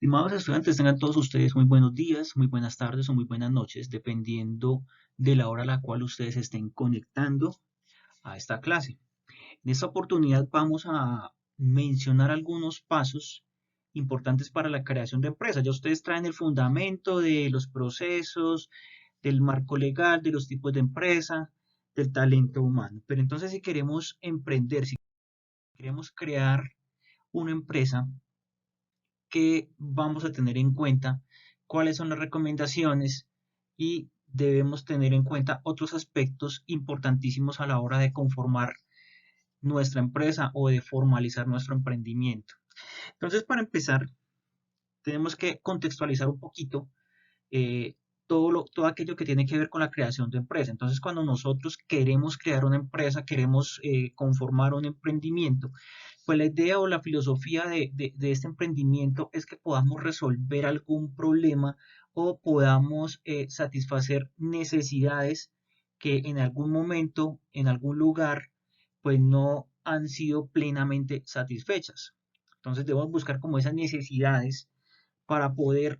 Estimados estudiantes, tengan todos ustedes muy buenos días, muy buenas tardes o muy buenas noches, dependiendo de la hora a la cual ustedes estén conectando a esta clase. En esta oportunidad vamos a mencionar algunos pasos importantes para la creación de empresas. Ya ustedes traen el fundamento de los procesos, del marco legal, de los tipos de empresa, del talento humano. Pero entonces si queremos emprender, si queremos crear una empresa, que vamos a tener en cuenta, cuáles son las recomendaciones y debemos tener en cuenta otros aspectos importantísimos a la hora de conformar nuestra empresa o de formalizar nuestro emprendimiento. Entonces, para empezar, tenemos que contextualizar un poquito eh, todo aquello que tiene que ver con la creación de empresa. Entonces, cuando nosotros queremos crear una empresa, queremos conformar un emprendimiento, pues la idea o la filosofía de este emprendimiento es que podamos resolver algún problema o podamos satisfacer necesidades que en algún momento, en algún lugar, pues no han sido plenamente satisfechas. Entonces debemos buscar como esas necesidades para poder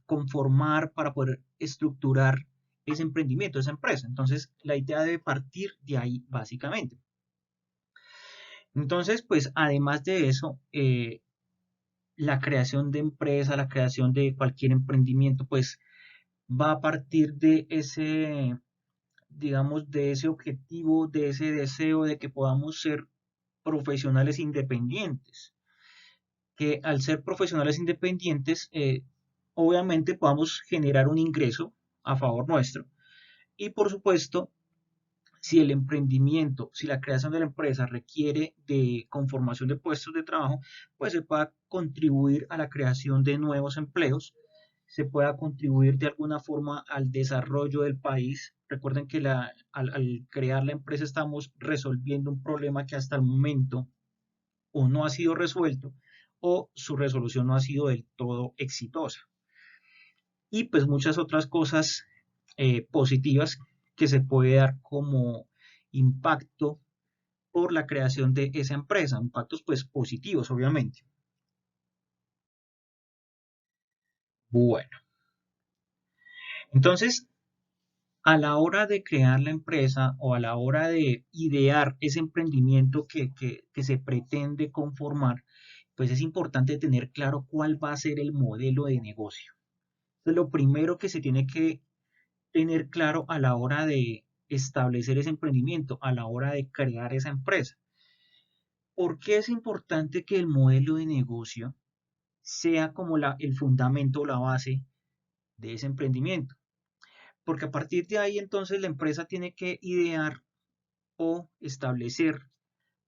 conformar, para poder estructurar ese emprendimiento, esa empresa. Entonces, la idea debe partir de ahí básicamente. Entonces, pues además de eso, la creación de empresa, la creación de cualquier emprendimiento, pues va a partir de ese, digamos, de ese objetivo, de ese deseo de que podamos ser profesionales independientes. Que al ser profesionales independientes, obviamente podamos generar un ingreso a favor nuestro. Y por supuesto, si el emprendimiento, si la creación de la empresa requiere de conformación de puestos de trabajo, pues se pueda contribuir a la creación de nuevos empleos, se pueda contribuir de alguna forma al desarrollo del país. Recuerden que al crear la empresa estamos resolviendo un problema que hasta el momento o no ha sido resuelto o su resolución no ha sido del todo exitosa. Y pues muchas otras cosas positivas que se puede dar como impacto por la creación de esa empresa, impactos pues positivos obviamente. Bueno, entonces a la hora de crear la empresa o a la hora de idear ese emprendimiento que se pretende conformar, pues es importante tener claro cuál va a ser el modelo de negocio. Entonces, lo primero que se tiene que tener claro a la hora de establecer ese emprendimiento, a la hora de crear esa empresa. ¿Por qué es importante que el modelo de negocio sea como el fundamento o la base de ese emprendimiento? Porque a partir de ahí entonces la empresa tiene que idear o establecer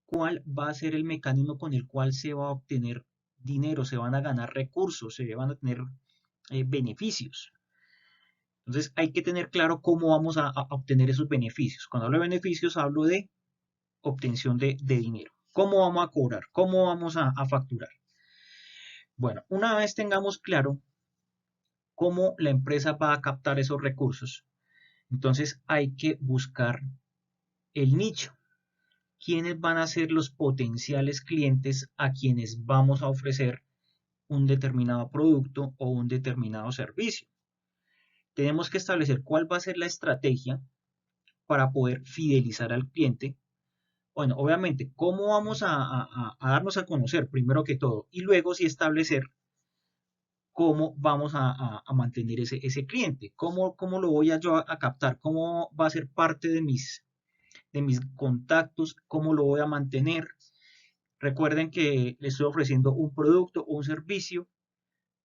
cuál va a ser el mecanismo con el cual se va a obtener dinero, se van a ganar recursos, se van a tener beneficios. Entonces hay que tener claro cómo vamos a obtener esos beneficios. Cuando hablo de beneficios hablo de obtención de dinero. ¿Cómo vamos a cobrar? ¿Cómo vamos a facturar? Bueno, una vez tengamos claro cómo la empresa va a captar esos recursos, entonces hay que buscar el nicho. ¿Quiénes van a ser los potenciales clientes a quienes vamos a ofrecer un determinado producto o un determinado servicio? Tenemos que establecer cuál va a ser la estrategia para poder fidelizar al cliente. Bueno, obviamente, ¿cómo vamos a darnos a conocer primero que todo? Y luego sí establecer cómo vamos a mantener ese cliente, cómo lo voy yo a captar, cómo va a ser parte de mis contactos, cómo lo voy a mantener. Recuerden que le estoy ofreciendo un producto o un servicio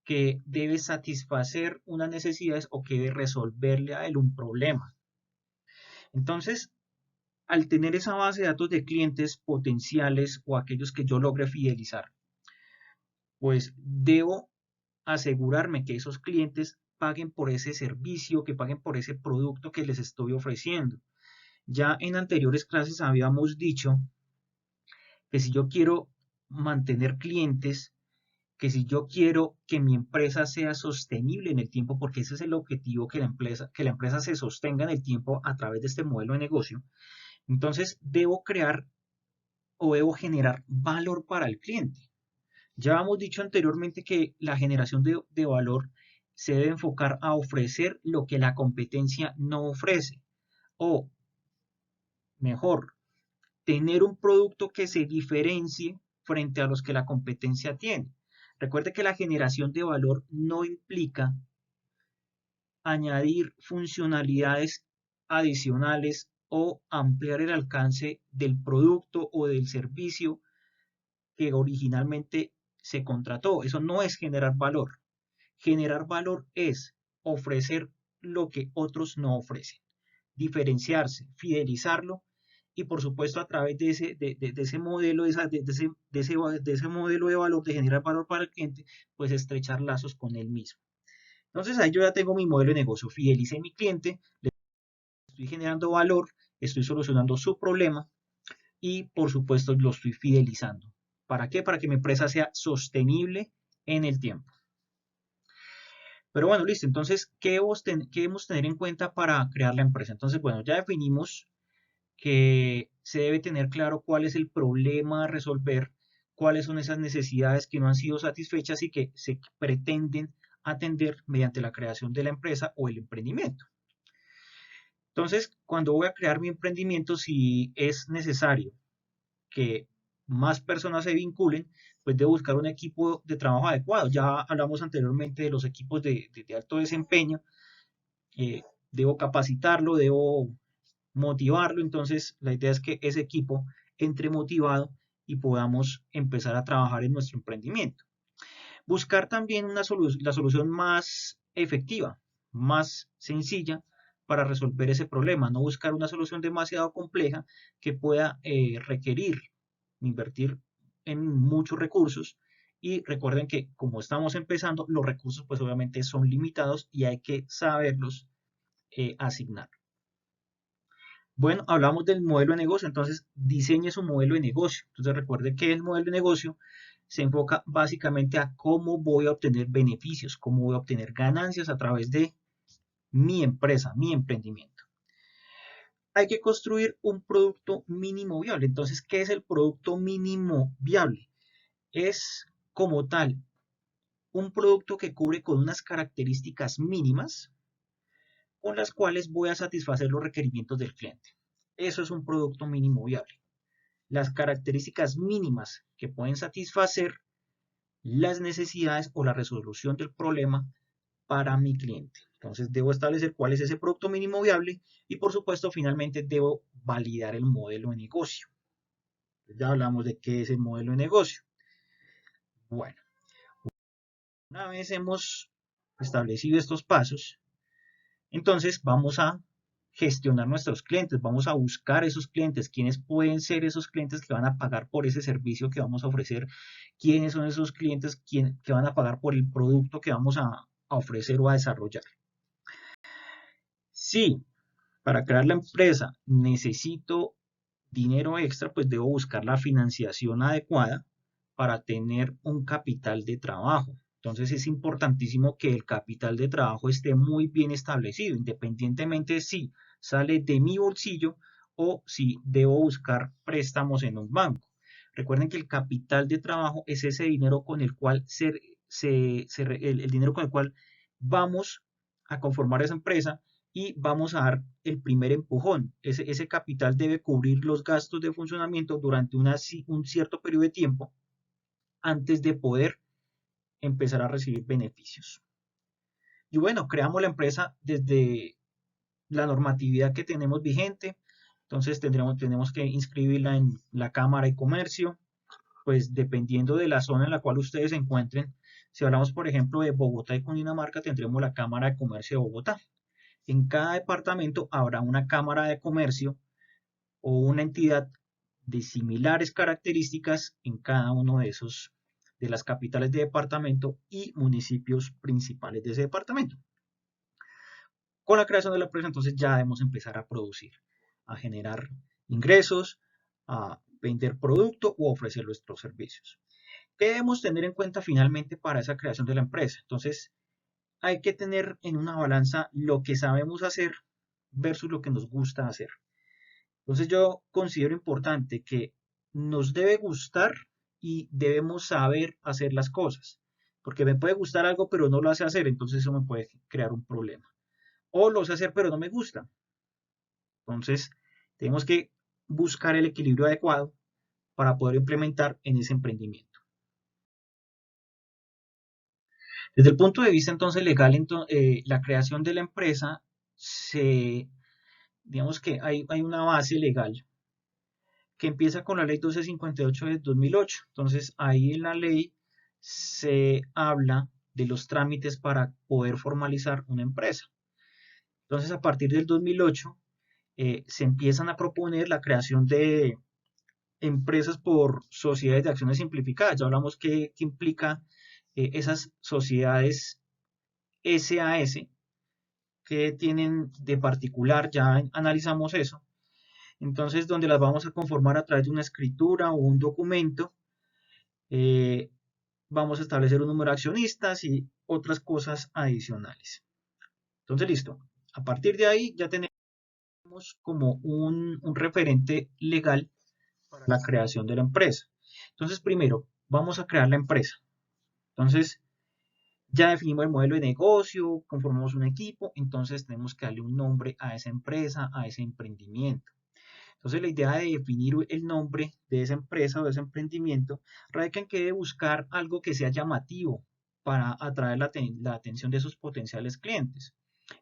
que debe satisfacer unas necesidades o que debe resolverle a él un problema. Entonces, al tener esa base de datos de clientes potenciales o aquellos que yo logre fidelizar, pues debo asegurarme que esos clientes paguen por ese servicio, que paguen por ese producto que les estoy ofreciendo. Ya en anteriores clases habíamos dicho que si yo quiero mantener clientes, que si yo quiero que mi empresa sea sostenible en el tiempo, porque ese es el objetivo, que la empresa se sostenga en el tiempo a través de este modelo de negocio, entonces debo crear o debo generar valor para el cliente. Ya hemos dicho anteriormente que la generación de valor se debe enfocar a ofrecer lo que la competencia no ofrece, o mejor, tener un producto que se diferencie frente a los que la competencia tiene. Recuerde que la generación de valor no implica añadir funcionalidades adicionales o ampliar el alcance del producto o del servicio que originalmente se contrató. Eso no es generar valor. Generar valor es ofrecer lo que otros no ofrecen, diferenciarse, fidelizarlo y por supuesto a través de ese modelo, de ese modelo de valor, de generar valor para el cliente, pues estrechar lazos con él mismo. Entonces ahí yo ya tengo mi modelo de negocio, fidelicé a mi cliente, le estoy generando valor, estoy solucionando su problema y por supuesto lo estoy fidelizando. ¿Para qué? Para que mi empresa sea sostenible en el tiempo. Pero bueno, listo. Entonces, ¿qué debemos tener en cuenta para crear la empresa? Entonces, bueno, ya definimos que se debe tener claro cuál es el problema a resolver, cuáles son esas necesidades que no han sido satisfechas y que se pretenden atender mediante la creación de la empresa o el emprendimiento. Entonces, cuando voy a crear mi emprendimiento, si es necesario que más personas se vinculen, pues debo buscar un equipo de trabajo adecuado. Ya hablamos anteriormente de los equipos de alto desempeño. Debo capacitarlo, debo motivarlo. Entonces, la idea es que ese equipo entre motivado y podamos empezar a trabajar en nuestro emprendimiento. Buscar también la solución más efectiva, más sencilla para resolver ese problema, no buscar una solución demasiado compleja que pueda requerir invertir en muchos recursos. Y recuerden que como estamos empezando, los recursos pues obviamente son limitados y hay que saberlos asignar. Bueno, hablamos del modelo de negocio, entonces diseñe su modelo de negocio. Entonces recuerde que el modelo de negocio se enfoca básicamente a cómo voy a obtener beneficios, cómo voy a obtener ganancias a través de mi empresa, mi emprendimiento. Hay que construir un producto mínimo viable. Entonces, ¿qué es el producto mínimo viable? Es como tal un producto que cubre con unas características mínimas con las cuales voy a satisfacer los requerimientos del cliente. Eso es un producto mínimo viable. Las características mínimas que pueden satisfacer las necesidades o la resolución del problema para mi cliente. Entonces debo establecer cuál es ese producto mínimo viable y por supuesto finalmente debo validar el modelo de negocio. Ya hablamos de qué es el modelo de negocio. Bueno, una vez hemos establecido estos pasos, entonces vamos a gestionar nuestros clientes, vamos a buscar esos clientes, quiénes pueden ser esos clientes que van a pagar por ese servicio que vamos a ofrecer, quiénes son esos clientes que van a pagar por el producto que vamos a ofrecer o a desarrollar. Si para crear la empresa necesito dinero extra, pues debo buscar la financiación adecuada para tener un capital de trabajo. Entonces es importantísimo que el capital de trabajo esté muy bien establecido, independientemente si sale de mi bolsillo o si debo buscar préstamos en un banco. Recuerden que el capital de trabajo es ese dinero con el cual el dinero con el cual vamos a conformar esa empresa y vamos a dar el primer empujón. Ese capital debe cubrir los gastos de funcionamiento durante un cierto periodo de tiempo antes de poder empezar a recibir beneficios. Y bueno, creamos la empresa desde la normatividad que tenemos vigente. Entonces tenemos que inscribirla en la Cámara de Comercio, pues dependiendo de la zona en la cual ustedes se encuentren. Si hablamos, por ejemplo, de Bogotá y Cundinamarca, tendremos la Cámara de Comercio de Bogotá. En cada departamento habrá una Cámara de Comercio o una entidad de similares características en cada uno de las capitales de departamento y municipios principales de ese departamento. Con la creación de la empresa, entonces ya debemos empezar a producir, a generar ingresos, a vender producto o ofrecer nuestros servicios. ¿Qué debemos tener en cuenta finalmente para esa creación de la empresa? Entonces, hay que tener en una balanza lo que sabemos hacer versus lo que nos gusta hacer. Entonces yo considero importante que nos debe gustar y debemos saber hacer las cosas. Porque me puede gustar algo, pero no lo hace hacer, entonces eso me puede crear un problema. O lo sé hacer, pero no me gusta. Entonces, tenemos que buscar el equilibrio adecuado para poder implementar en ese emprendimiento. Desde el punto de vista entonces legal, la creación de la empresa, digamos que hay una base legal que empieza con la ley 1258 de 2008. Entonces ahí en la ley se habla de los trámites para poder formalizar una empresa. Entonces a partir del 2008 se empiezan a proponer la creación de empresas por sociedades de acciones simplificadas. Ya hablamos que implica esas sociedades SAS que tienen de particular, ya analizamos eso. Entonces, donde las vamos a conformar a través de una escritura o un documento, eh, vamos a establecer un número de accionistas y otras cosas adicionales. Entonces, listo. A partir de ahí ya tenemos como un referente legal para la creación de la empresa. Entonces, primero, vamos a crear la empresa. Entonces, ya definimos el modelo de negocio, conformamos un equipo, entonces tenemos que darle un nombre a esa empresa, a ese emprendimiento. Entonces la idea de definir el nombre de esa empresa o de ese emprendimiento radica en que debe buscar algo que sea llamativo para atraer la atención de sus potenciales clientes.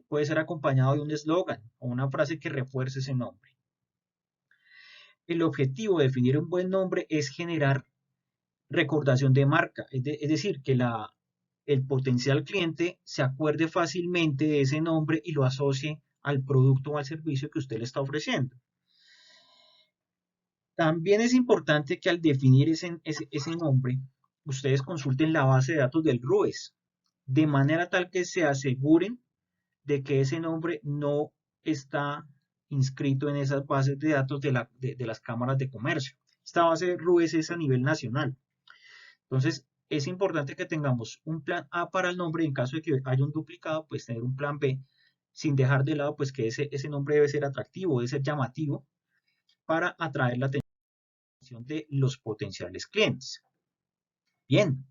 Puede ser acompañado de un eslogan o una frase que refuerce ese nombre. El objetivo de definir un buen nombre es generar recordación de marca, es decir, que el potencial cliente se acuerde fácilmente de ese nombre y lo asocie al producto o al servicio que usted le está ofreciendo. También es importante que al definir ese nombre, ustedes consulten la base de datos del RUES, de manera tal que se aseguren de que ese nombre no está inscrito en esas bases de datos de las cámaras de comercio. Esta base de RUES es a nivel nacional. Entonces, es importante que tengamos un plan A para el nombre, en caso de que haya un duplicado, pues tener un plan B, sin dejar de lado pues que ese nombre debe ser atractivo, debe ser llamativo para atraer la atención de los potenciales clientes. Bien,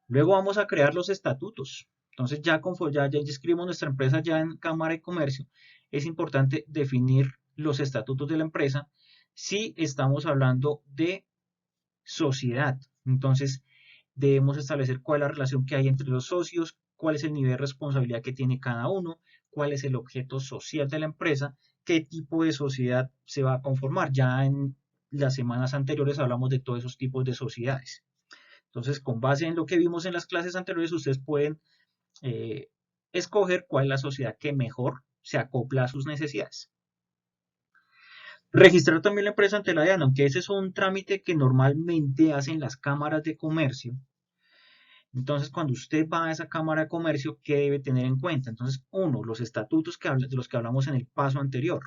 luego vamos a crear los estatutos. Entonces, ya inscribimos nuestra empresa ya en Cámara de Comercio, es importante definir los estatutos de la empresa si estamos hablando de sociedad. Entonces, debemos establecer cuál es la relación que hay entre los socios, cuál es el nivel de responsabilidad que tiene cada uno, cuál es el objeto social de la empresa, qué tipo de sociedad se va a conformar. Ya en las semanas anteriores hablamos de todos esos tipos de sociedades. Entonces, con base en lo que vimos en las clases anteriores, ustedes pueden eh, escoger cuál es la sociedad que mejor se acopla a sus necesidades. Registrar también la empresa ante la DIAN, aunque ese es un trámite que normalmente hacen las cámaras de comercio. Entonces, cuando usted va a esa cámara de comercio, ¿qué debe tener en cuenta? Entonces, uno, los estatutos de los que hablamos en el paso anterior,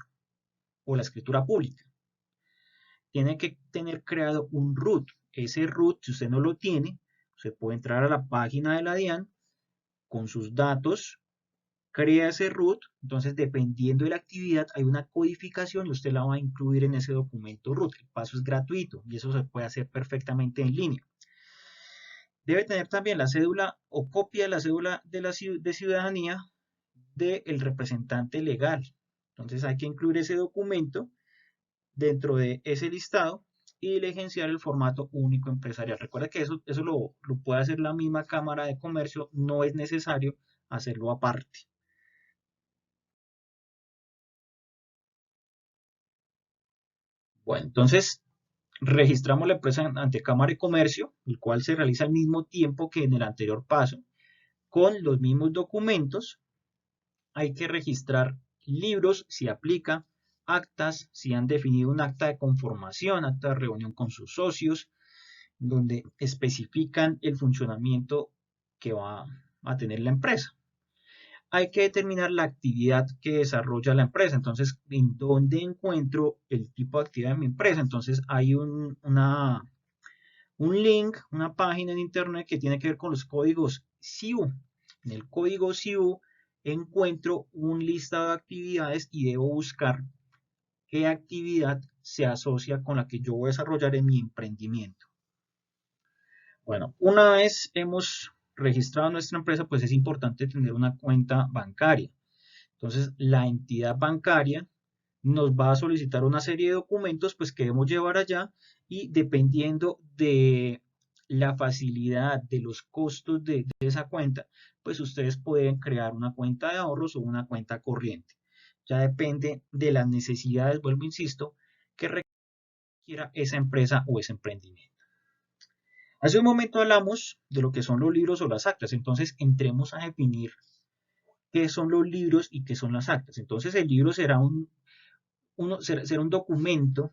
o la escritura pública. Tiene que tener creado un root. Ese root, si usted no lo tiene, usted puede entrar a la página de la DIAN con sus datos, crea ese root, entonces dependiendo de la actividad hay una codificación y usted la va a incluir en ese documento root. El paso es gratuito y eso se puede hacer perfectamente en línea. Debe tener también la cédula o copia de la cédula de ciudadanía del representante legal. Entonces hay que incluir ese documento dentro de ese listado y diligenciar el formato único empresarial. Recuerda que eso lo puede hacer la misma Cámara de Comercio, no es necesario hacerlo aparte. Bueno, entonces registramos la empresa ante Cámara de Comercio, el cual se realiza al mismo tiempo que en el anterior paso, con los mismos documentos. Hay que registrar libros si aplica, actas si han definido un acta de conformación, acta de reunión con sus socios, donde especifican el funcionamiento que va a tener la empresa. Hay que determinar la actividad que desarrolla la empresa. Entonces, ¿en dónde encuentro el tipo de actividad de mi empresa? Entonces, hay un link, una página en internet que tiene que ver con los códigos SIU. En el código SIU encuentro un listado de actividades y debo buscar qué actividad se asocia con la que yo voy a desarrollar en mi emprendimiento. Bueno, una vez hemos registrado nuestra empresa, pues es importante tener una cuenta bancaria. Entonces, la entidad bancaria nos va a solicitar una serie de documentos pues que debemos llevar allá y dependiendo de la facilidad de los costos de esa cuenta, pues ustedes pueden crear una cuenta de ahorros o una cuenta corriente. Ya depende de las necesidades, vuelvo, insisto, que requiera esa empresa o ese emprendimiento. Hace un momento hablamos de lo que son los libros o las actas, entonces entremos a definir qué son los libros y qué son las actas. Entonces el libro será será un documento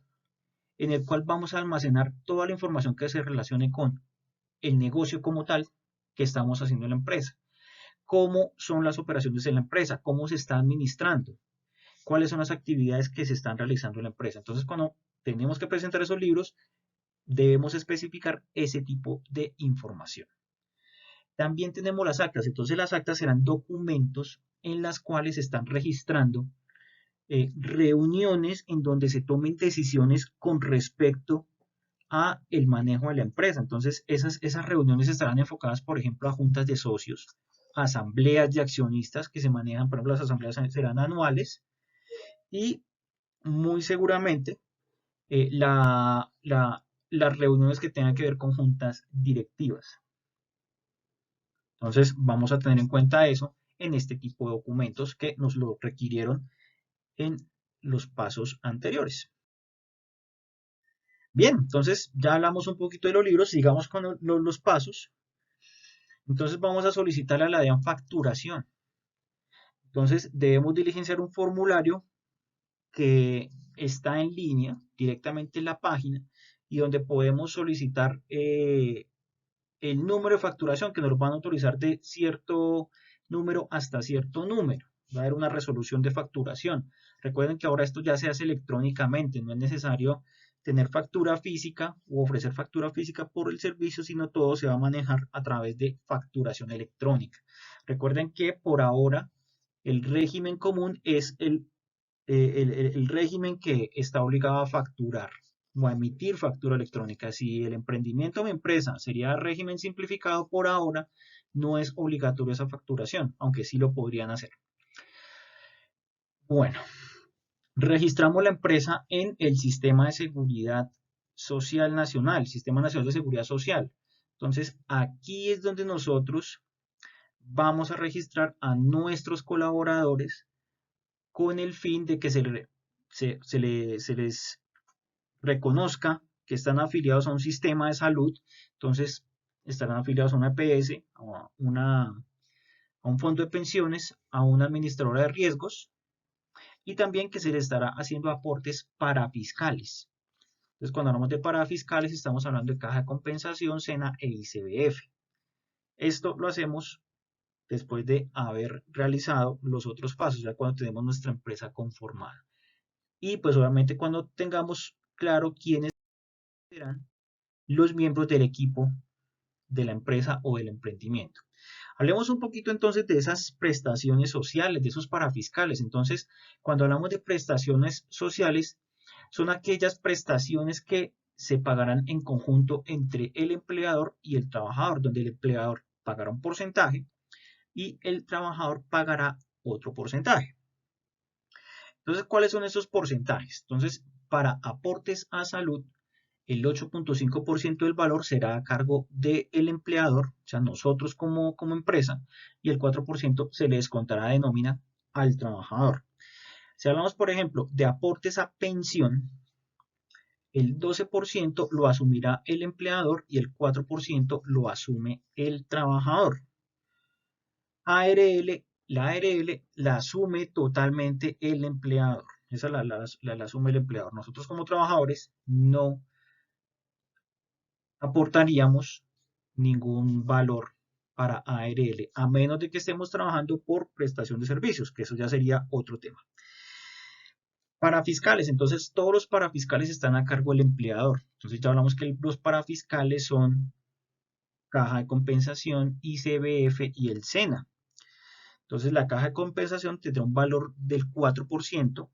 en el cual vamos a almacenar toda la información que se relacione con el negocio como tal que estamos haciendo en la empresa, cómo son las operaciones en la empresa, cómo se está administrando, cuáles son las actividades que se están realizando en la empresa. Entonces, cuando tenemos que presentar esos libros, debemos especificar ese tipo de información. También tenemos las actas. Entonces, las actas serán documentos en las cuales se están registrando reuniones en donde se tomen decisiones con respecto a el manejo de la empresa. Entonces, esas reuniones estarán enfocadas, por ejemplo, a juntas de socios, asambleas de accionistas que se manejan, por ejemplo, las asambleas serán anuales y muy seguramente las reuniones que tengan que ver con juntas directivas. Entonces, vamos a tener en cuenta eso en este tipo de documentos que nos lo requirieron en los pasos anteriores. Bien, entonces ya hablamos un poquito de los libros, sigamos con los pasos. Entonces vamos a solicitar a la DIAN facturación. Entonces debemos diligenciar un formulario que está en línea directamente en la página y donde podemos solicitar el número de facturación que nos lo van a autorizar de cierto número hasta cierto número. Va a haber una resolución de facturación. Recuerden que ahora esto ya se hace electrónicamente, no es necesario tener factura física o ofrecer factura física por el servicio, sino todo se va a manejar a través de facturación electrónica. Recuerden que por ahora el régimen común es el régimen que está obligado a facturar o a emitir factura electrónica. Si el emprendimiento o empresa sería régimen simplificado, por ahora no es obligatorio esa facturación, aunque sí lo podrían hacer. Bueno, registramos la empresa en el Sistema de Seguridad Social Nacional, Sistema Nacional de Seguridad Social. Entonces, aquí es donde nosotros vamos a registrar a nuestros colaboradores con el fin de que se les reconozca que están afiliados a un sistema de salud, entonces estarán afiliados a una EPS, a un fondo de pensiones, a una administradora de riesgos y también que se les estará haciendo aportes parafiscales. Entonces, cuando hablamos de parafiscales, estamos hablando de caja de compensación, SENA e ICBF. Esto lo hacemos después de haber realizado los otros pasos, ya cuando tenemos nuestra empresa conformada. Y pues obviamente cuando tengamos claro quiénes serán los miembros del equipo de la empresa o del emprendimiento. Hablemos un poquito entonces de esas prestaciones sociales, de esos parafiscales. Entonces, cuando hablamos de prestaciones sociales, son aquellas prestaciones que se pagarán en conjunto entre el empleador y el trabajador, donde el empleador pagará un porcentaje y el trabajador pagará otro porcentaje. Entonces, ¿cuáles son esos porcentajes? Entonces, para aportes a salud, el 8.5% del valor será a cargo del empleador, o sea, nosotros como empresa, y el 4% se le descontará de nómina al trabajador. Si hablamos, por ejemplo, de aportes a pensión, el 12% lo asumirá el empleador y el 4% lo asume el trabajador. ARL, la ARL la asume totalmente el empleador. Esa la asume el empleador. Nosotros como trabajadores no aportaríamos ningún valor para ARL, a menos de que estemos trabajando por prestación de servicios, que eso ya sería otro tema. Parafiscales, entonces todos los parafiscales están a cargo del empleador. Entonces ya hablamos que los parafiscales son caja de compensación, ICBF y el SENA. Entonces la caja de compensación tendrá un valor del 4%,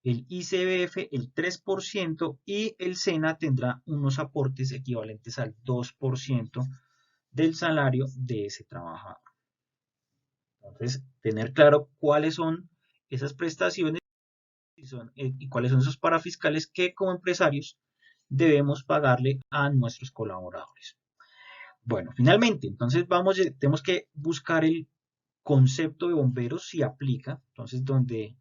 el ICBF el 3% y el SENA tendrá unos aportes equivalentes al 2% del salario de ese trabajador. Entonces, tener claro cuáles son esas prestaciones y cuáles son esos parafiscales que como empresarios debemos pagarle a nuestros colaboradores. Bueno, finalmente, entonces tenemos que buscar el concepto de bomberos si aplica, entonces donde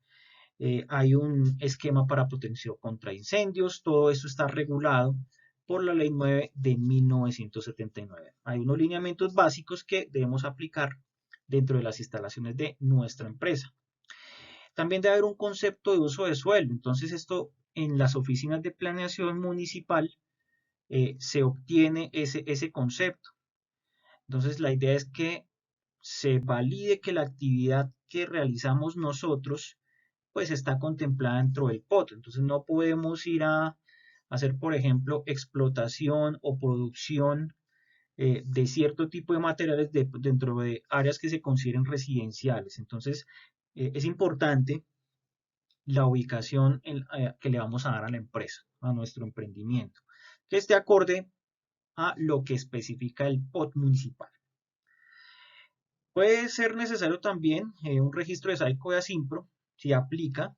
hay un esquema para protección contra incendios, todo eso está regulado por la Ley 9 de 1979. Hay unos lineamientos básicos que debemos aplicar dentro de las instalaciones de nuestra empresa. También debe haber un concepto de uso de suelo, entonces esto en las oficinas de planeación municipal se obtiene ese concepto. Entonces la idea es que se valide que la actividad que realizamos nosotros pues está contemplada dentro del POT. Entonces no podemos ir a hacer, por ejemplo, explotación o producción de cierto tipo de materiales dentro de áreas que se consideren residenciales. Entonces es importante la ubicación que le vamos a dar a la empresa, a nuestro emprendimiento, que esté acorde a lo que especifica el POT municipal. Puede ser necesario también un registro de SAICO de ASIMPRO, si aplica.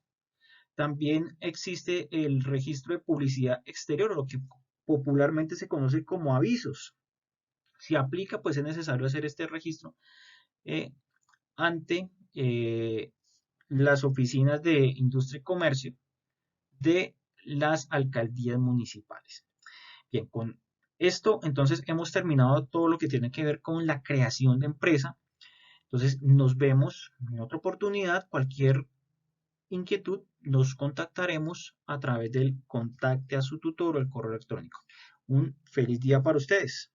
También existe el registro de publicidad exterior, lo que popularmente se conoce como avisos. Si aplica, pues es necesario hacer este registro eh, ante las oficinas de industria y comercio de las alcaldías municipales. Bien, con esto entonces hemos terminado todo lo que tiene que ver con la creación de empresa. Entonces nos vemos en otra oportunidad. Cualquier inquietud nos contactaremos a través del contacte a su tutor o el correo electrónico. Un feliz día para ustedes.